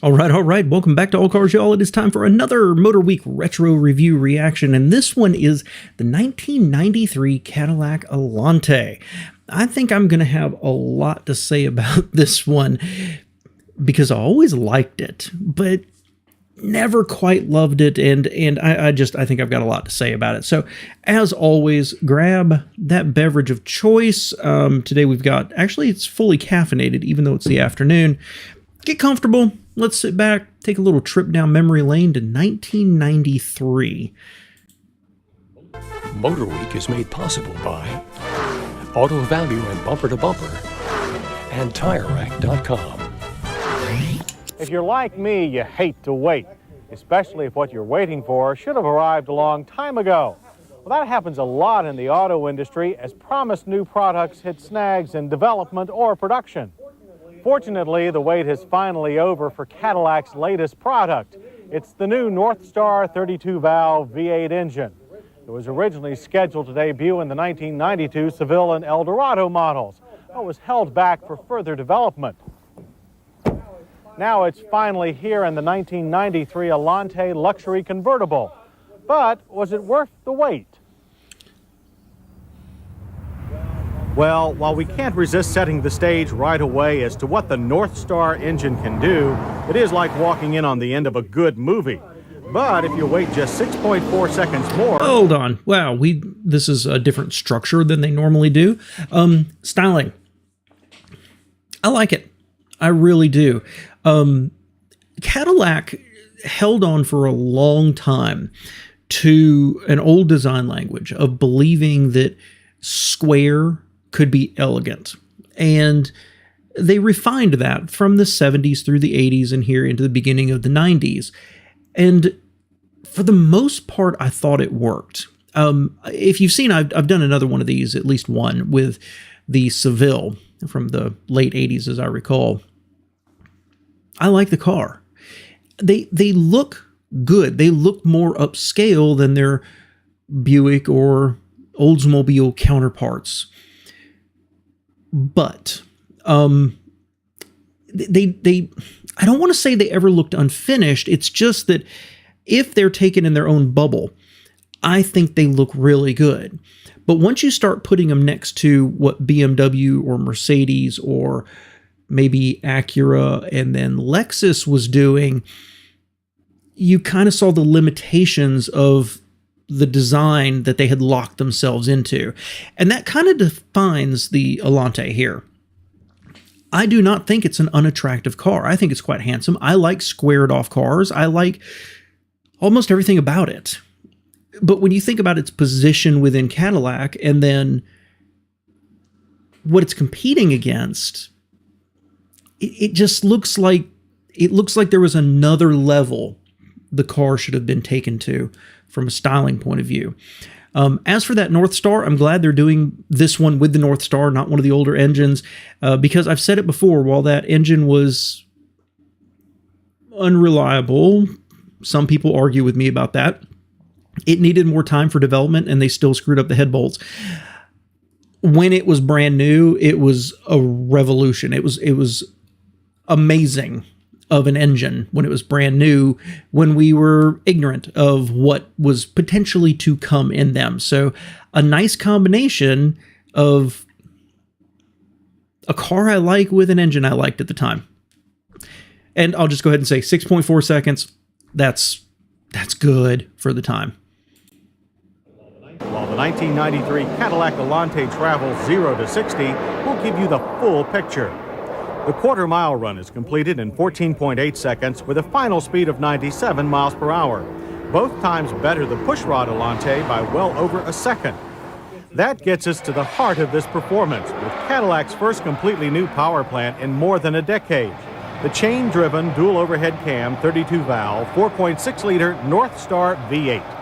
All right. Welcome back to All Cars, y'all. It is time for another Motorweek retro review reaction, and this one is the 1993 Cadillac Allante. I think I'm going to have a lot to say about this one because I always liked it, but never quite loved it, and I think I've got a lot to say about it. So, as always, grab that beverage of choice. Today we've got, actually it's fully caffeinated, even though it's the afternoon. Get comfortable. Let's sit back, take a little trip down memory lane to 1993. Motorweek is made possible by Auto Value and Bumper to Bumper and TireRack.com. If you're like me, you hate to wait, especially if what you're waiting for should have arrived a long time ago. Well, that happens a lot in the auto industry as promised new products hit snags in development or production. Fortunately, the wait is finally over for Cadillac's latest product. It's the new Northstar 32-valve V8 engine. It was originally scheduled to debut in the 1992 Seville and Eldorado models, but was held back for further development. Now it's finally here in the 1993 Allante luxury convertible. But was it worth the wait? Well, while we can't resist setting the stage right away as to what the Northstar engine can do, it is like walking in on the end of a good movie. But if you wait just 6.4 seconds more... Hold on. Wow, this is a different structure than they normally do. Styling. I like it. I really do. Cadillac held on for a long time to an old design language of believing that square could be elegant. And they refined that from the 70s through the 80s and here into the beginning of the 90s. And for the most part, I thought it worked. If you've seen, I've done another one of these, at least one, with the Seville from the late 80s, as I recall. I like the car. They look good. They look more upscale than their Buick or Oldsmobile counterparts. But I don't want to say they ever looked unfinished. It's just that if they're taken in their own bubble, I think they look really good. But once you start putting them next to what BMW or Mercedes or maybe Acura and then Lexus was doing, you kind of saw the limitations of the design that they had locked themselves into. And that kind of defines the Allante here. I do not think it's an unattractive car. I think it's quite handsome. I like squared off cars. I like almost everything about it. But when you think about its position within Cadillac and then what it's competing against, it just looks like there was another level the car should have been taken to from a styling point of view. As for that Northstar, I'm glad they're doing this one with the Northstar, not one of the older engines, because I've said it before, while that engine was unreliable, some people argue with me about that, it needed more time for development and they still screwed up the head bolts. When it was brand new, it was a revolution. It was amazing of an engine when it was brand new, when we were ignorant of what was potentially to come in them. So a nice combination of a car I like with an engine I liked at the time. And I'll just go ahead and say 6.4 seconds. That's good for the time. While the 1993 Cadillac Allante travels 0 to 60, we'll give you the full picture. The quarter-mile run is completed in 14.8 seconds with a final speed of 97 miles per hour. Both times better the pushrod Allante by well over a second. That gets us to the heart of this performance, with Cadillac's first completely new power plant in more than a decade. The chain-driven dual overhead cam 32-valve 4.6-liter Northstar V8.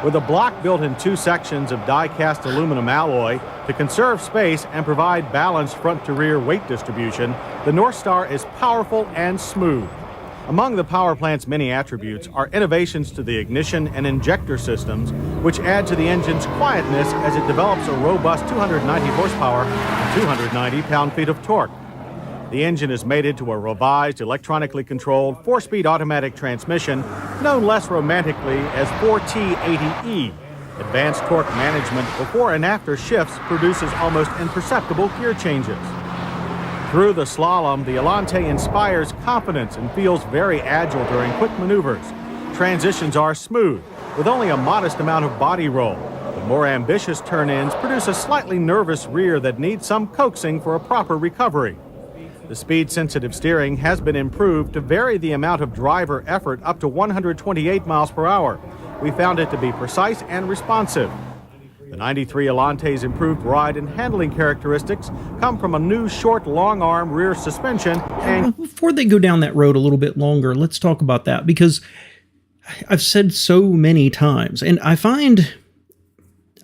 With a block built in two sections of die-cast aluminum alloy to conserve space and provide balanced front-to-rear weight distribution, the Northstar is powerful and smooth. Among the power plant's many attributes are innovations to the ignition and injector systems, which add to the engine's quietness as it develops a robust 290 horsepower and 290 pound-feet of torque. The engine is mated to a revised electronically controlled 4-speed automatic transmission known less romantically as 4T80E. Advanced torque management before and after shifts produces almost imperceptible gear changes. Through the slalom, the Allante inspires confidence and feels very agile during quick maneuvers. Transitions are smooth, with only a modest amount of body roll. The more ambitious turn-ins produce a slightly nervous rear that needs some coaxing for a proper recovery. The speed-sensitive steering has been improved to vary the amount of driver effort up to 128 miles per hour. We found it to be precise and responsive. The 93 Allante's improved ride and handling characteristics come from a new short, long-arm rear suspension and... Before they go down that road a little bit longer, let's talk about that, because I've said so many times, and I found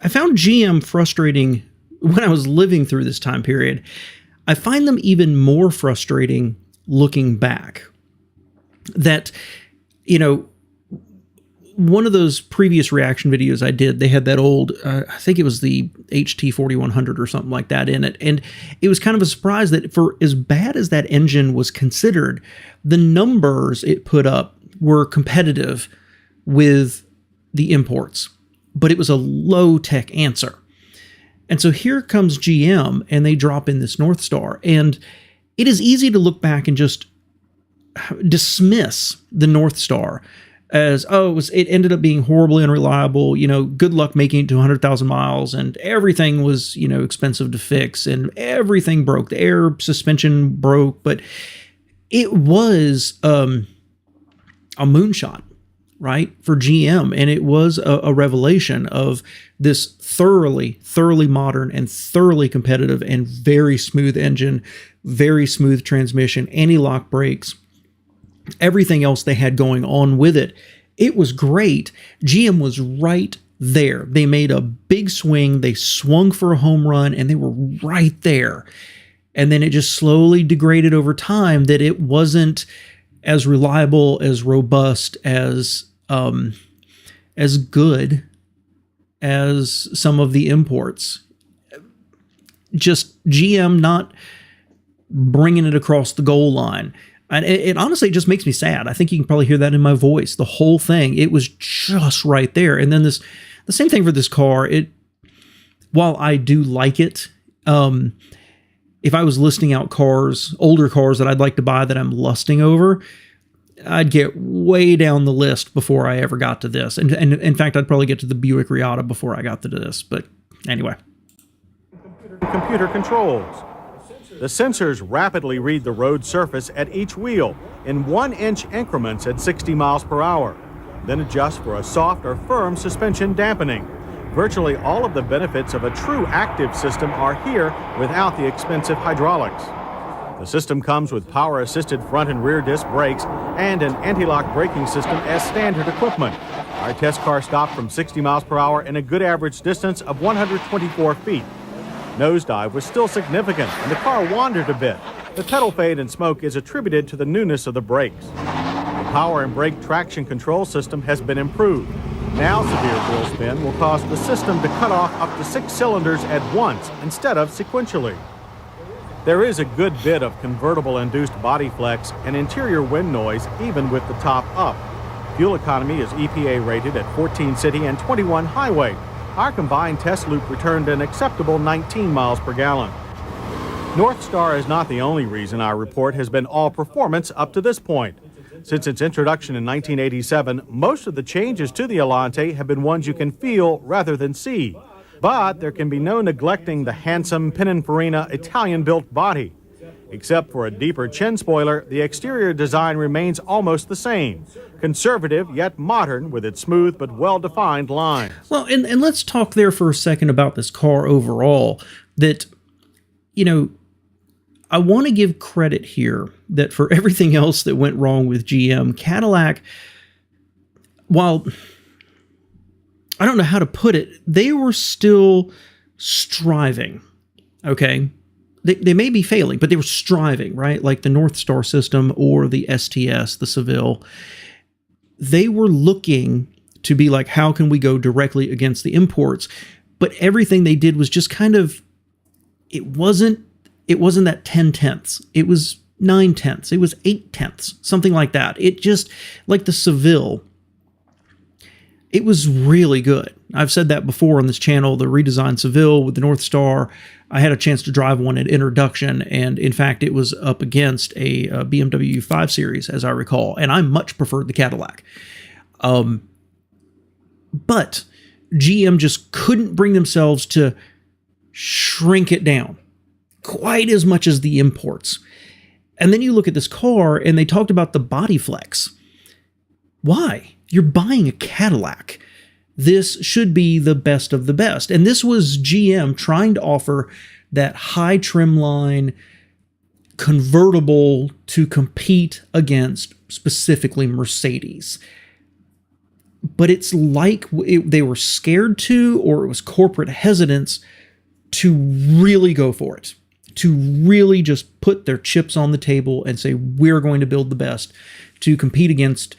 GM frustrating when I was living through this time period. I find them even more frustrating looking back. That, you know, one of those previous reaction videos I did, they had that old, I think it was the HT 4100 or something like that in it. And it was kind of a surprise that for as bad as that engine was considered, the numbers it put up were competitive with the imports. But it was a low-tech answer. And so here comes GM, and they drop in this North Star. And it is easy to look back and just dismiss the North Star as, oh, it ended up being horribly unreliable, you know, good luck making it to 100,000 miles, and everything was, you know, expensive to fix, and everything broke. The air suspension broke, but it was a moonshot, right, for GM, and it was a revelation of this thoroughly modern and thoroughly competitive and very smooth engine, very smooth transmission, anti-lock brakes, everything else they had going on with it. It was great. GM was right there. They made a big swing, they swung for a home run, and they were right there. And then it just slowly degraded over time that it wasn't as reliable, as robust, as good as some of the imports. Just GM not bringing it across the goal line. And it honestly just makes me sad. I think you can probably hear that in my voice. The whole thing, it was just right there. And then the same thing for this car. While I do like it, if I was listing out cars, older cars that I'd like to buy that I'm lusting over, I'd get way down the list before I ever got to this. And in fact, I'd probably get to the Buick Riata before I got to this. But anyway. Computer controls. The sensors rapidly read the road surface at each wheel in 1-inch increments at 60 miles per hour, then adjust for a soft or firm suspension dampening. Virtually all of the benefits of a true active system are here without the expensive hydraulics. The system comes with power-assisted front and rear disc brakes and an anti-lock braking system as standard equipment. Our test car stopped from 60 miles per hour in a good average distance of 124 feet. Nosedive was still significant, and the car wandered a bit. The pedal fade and smoke is attributed to the newness of the brakes. The power and brake traction control system has been improved. Now severe wheel spin will cause the system to cut off up to 6 cylinders at once instead of sequentially. There is a good bit of convertible-induced body flex and interior wind noise even with the top up. Fuel economy is EPA rated at 14 city and 21 highway. Our combined test loop returned an acceptable 19 miles per gallon. North Star is not the only reason our report has been all performance up to this point. Since its introduction in 1987, most of the changes to the Allante have been ones you can feel rather than see. But there can be no neglecting the handsome Pininfarina Italian-built body. Except for a deeper chin spoiler, the exterior design remains almost the same. Conservative yet modern with its smooth but well-defined lines. Well, and let's talk there for a second about this car overall. That, you know, I want to give credit here that for everything else that went wrong with GM, Cadillac, while I don't know how to put it, they were still striving, okay? They may be failing, but they were striving, right? Like the North Star system or the STS, the Seville. They were looking to be like, how can we go directly against the imports? But everything they did was just kind of, it wasn't it wasn't that 10 tenths. It was 9 tenths. It was 8 tenths, something like that. It just, like the Seville, it was really good. I've said that before on this channel, the redesigned Seville with the North Star. I had a chance to drive one at introduction, and in fact, it was up against a BMW 5 Series, as I recall, and I much preferred the Cadillac. But GM just couldn't bring themselves to shrink it down quite as much as the imports. And then you look at this car, and they talked about the body flex. Why? You're buying a Cadillac. This should be the best of the best. And this was GM trying to offer that high trim line convertible to compete against specifically Mercedes. But it's like they were scared to, or it was corporate hesitance to really go for it, to really just put their chips on the table and say, we're going to build the best to compete against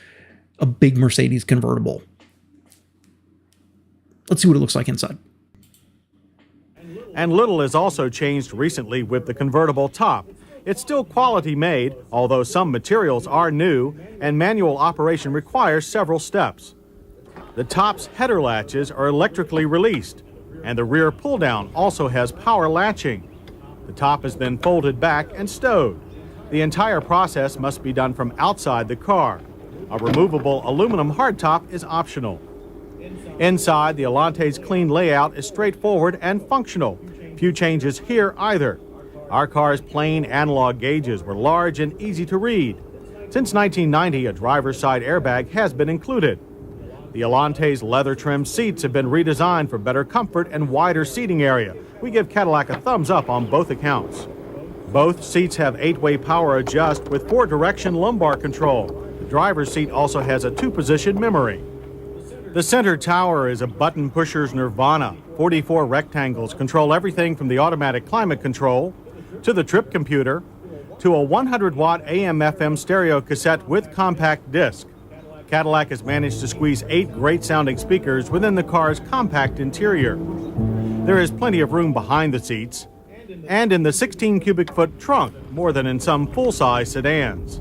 a big Mercedes convertible. Let's see what it looks like inside. And little has also changed recently with the convertible top. It's still quality made, although some materials are new, and manual operation requires several steps. The top's header latches are electrically released, and the rear pull-down also has power latching. The top is then folded back and stowed. The entire process must be done from outside the car. A removable aluminum hardtop is optional. Inside, the Allante's clean layout is straightforward and functional. Few changes here either. Our car's plain analog gauges were large and easy to read. Since 1990, a driver's side airbag has been included. The Allante's leather-trimmed seats have been redesigned for better comfort and wider seating area. We give Cadillac a thumbs up on both accounts. Both seats have 8-way power adjust with 4-direction lumbar control. The driver's seat also has a 2-position memory. The center tower is a button pusher's nirvana. 44 rectangles control everything from the automatic climate control to the trip computer to a 100-watt AM/FM stereo cassette with compact disc. Cadillac has managed to squeeze 8 great-sounding speakers within the car's compact interior. There is plenty of room behind the seats and in the 16-cubic-foot trunk, more than in some full-size sedans.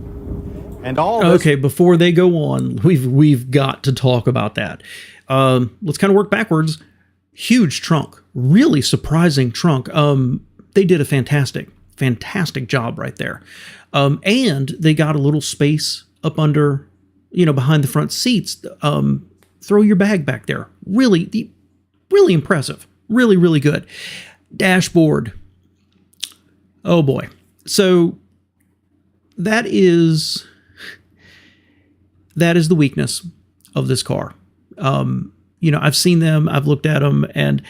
And all this— Okay, before they go on, we've got to talk about that. Let's kind of work backwards. Huge trunk, really surprising trunk. They did a fantastic job right there. And they got a little space up under, behind the front seats. Throw your bag back there. Really impressive. Really good. Dashboard. Oh boy. So that is the weakness of this car. I've seen them, I've looked at them, and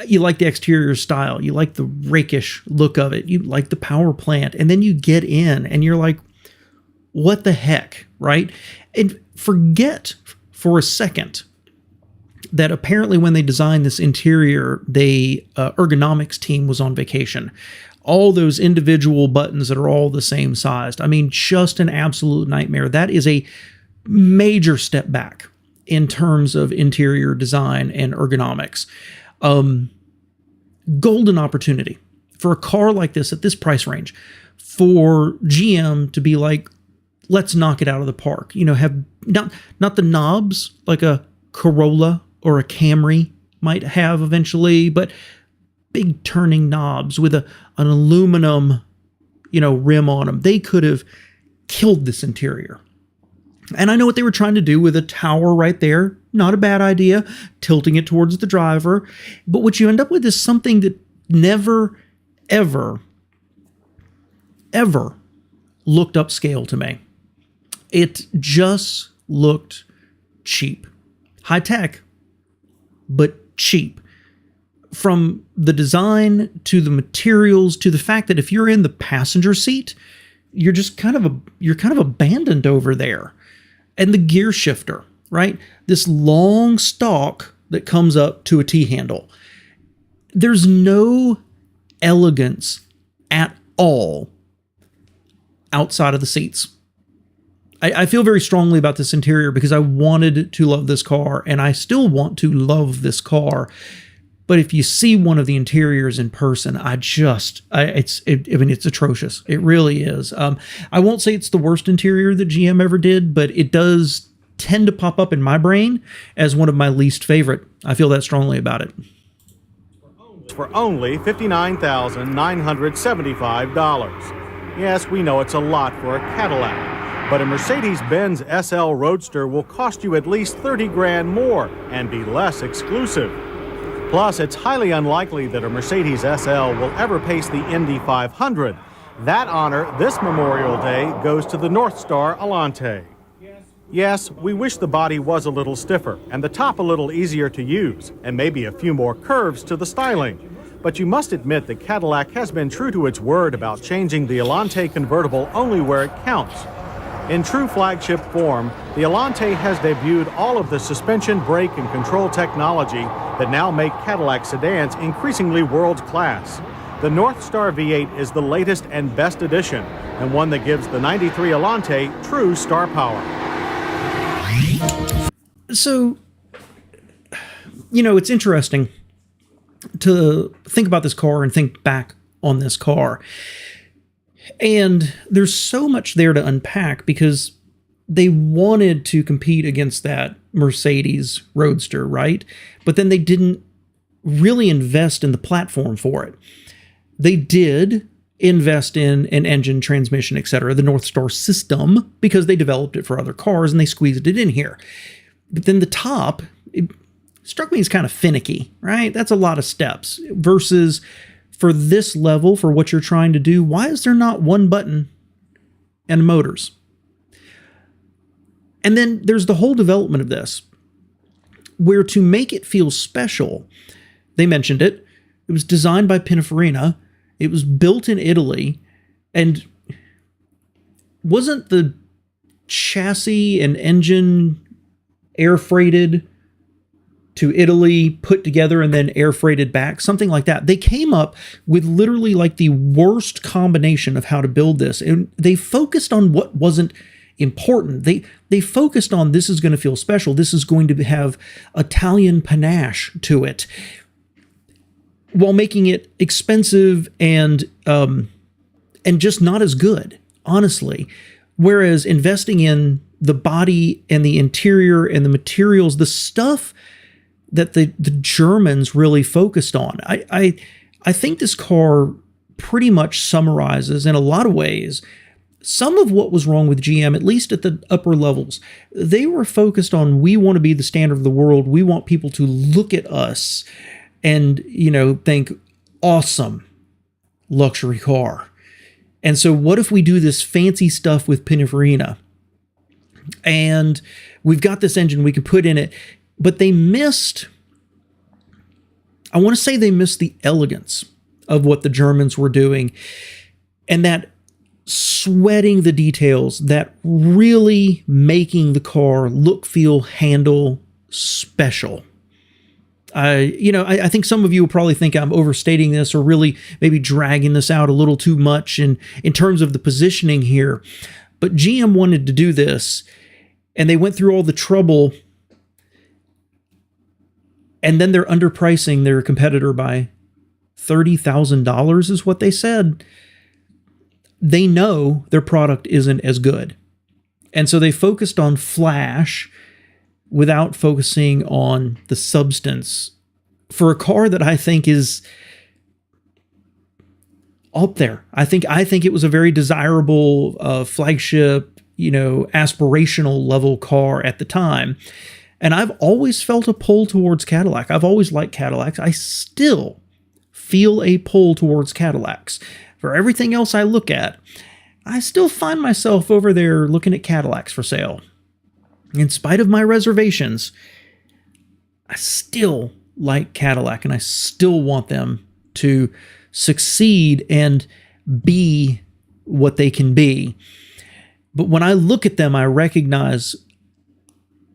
you like the exterior style. You like the rakish look of it. You like the power plant. And then you get in and you're like, what the heck, right? And forget for a second that apparently when they designed this interior, ergonomics team was on vacation. All those individual buttons that are all the same sized. I mean, just an absolute nightmare. That is a major step back in terms of interior design and ergonomics. Golden opportunity for a car like this at this price range for GM to be like, let's knock it out of the park. Have not the knobs like a Corolla or a Camry might have eventually, but big turning knobs with an aluminum, rim on them. They could have killed this interior. And I know what they were trying to do with a tower right there. Not a bad idea, tilting it towards the driver. But what you end up with is something that never, ever looked upscale to me. It just looked cheap. High tech, but cheap. From the design to the materials to the fact that if you're in the passenger seat, you're kind of abandoned over there. And the gear shifter, right? This long stalk that comes up to a T-handle. There's no elegance at all outside of the seats. I feel very strongly about this interior because I wanted to love this car, and I still want to love this car. But if you see one of the interiors in person, it's atrocious. It really is. I won't say it's the worst interior that GM ever did, but it does tend to pop up in my brain as one of my least favorite. I feel that strongly about it. For only $59,975. Yes, we know it's a lot for a Cadillac, but a Mercedes-Benz SL Roadster will cost you at least 30 grand more and be less exclusive. Plus, it's highly unlikely that a Mercedes SL will ever pace the Indy 500. That honor this Memorial Day goes to the Northstar Allante. Yes, we wish the body was a little stiffer and the top a little easier to use and maybe a few more curves to the styling. But you must admit that Cadillac has been true to its word about changing the Allante convertible only where it counts. In true flagship form, the Allante has debuted all of the suspension, brake, and control technology that now make Cadillac sedans increasingly world-class. The Northstar V8 is the latest and best addition, and one that gives the 93 Allante true star power. So, it's interesting to think about this car and think back on this car. And there's so much there to unpack because they wanted to compete against that Mercedes Roadster, right? But then they didn't really invest in the platform for it. They did invest in an engine, transmission, etc., the Northstar system, because they developed it for other cars and they squeezed it in here. But then the top, it struck me as kind of finicky, right? That's a lot of steps versus for this level, for what you're trying to do, why is there not one button and motors? And then there's the whole development of this, where to make it feel special, they mentioned it was designed by Pininfarina, it was built in Italy, and wasn't the chassis and engine air freighted to Italy, put together, and then air freighted back, something like that. They came up with literally like the worst combination of how to build this. And they focused on what wasn't important. They focused on this is going to feel special. This is going to have Italian panache to it, while making it expensive and just not as good, honestly. Whereas investing in the body and the interior and the materials, the stuff that the Germans really focused on. I think this car pretty much summarizes in a lot of ways some of what was wrong with GM, at least at the upper levels. They were focused on, we want to be the standard of the world. We want people to look at us and, think, awesome luxury car. And so what if we do this fancy stuff with Pininfarina? And we've got this engine we could put in it. But they missed, I want to say they missed the elegance of what the Germans were doing, and that sweating the details, that really making the car look, feel, handle special. I think some of you will probably think I'm overstating this or really maybe dragging this out a little too much in terms of the positioning here. But GM wanted to do this, and they went through all the trouble. And then they're underpricing their competitor by $30,000 is what they said. They know their product isn't as good. And so they focused on flash without focusing on the substance for a car that I think is up there. I think it was a very desirable flagship, aspirational level car at the time. And I've always felt a pull towards Cadillac. I've always liked Cadillacs. I still feel a pull towards Cadillacs. For everything else I look at, I still find myself over there looking at Cadillacs for sale. In spite of my reservations, I still like Cadillac, and I still want them to succeed and be what they can be. But when I look at them, I recognize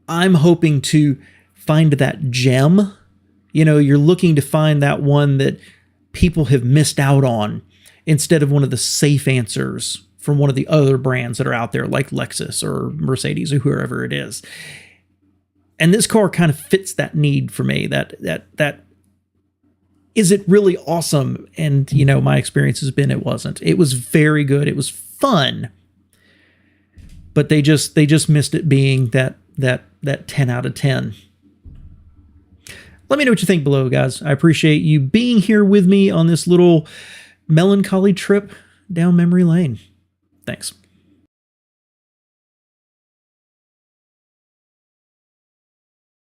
I'm hoping to find that gem. You're looking to find that one that people have missed out on instead of one of the safe answers from one of the other brands that are out there like Lexus or Mercedes or whoever it is. And this car kind of fits that need for me, that is it really awesome? And, you know, my experience has been it wasn't. It was very good. It was fun. But they just missed it being that 10 out of 10. Let me know what you think below, guys. I appreciate you being here with me on this little melancholy trip down memory lane. Thanks.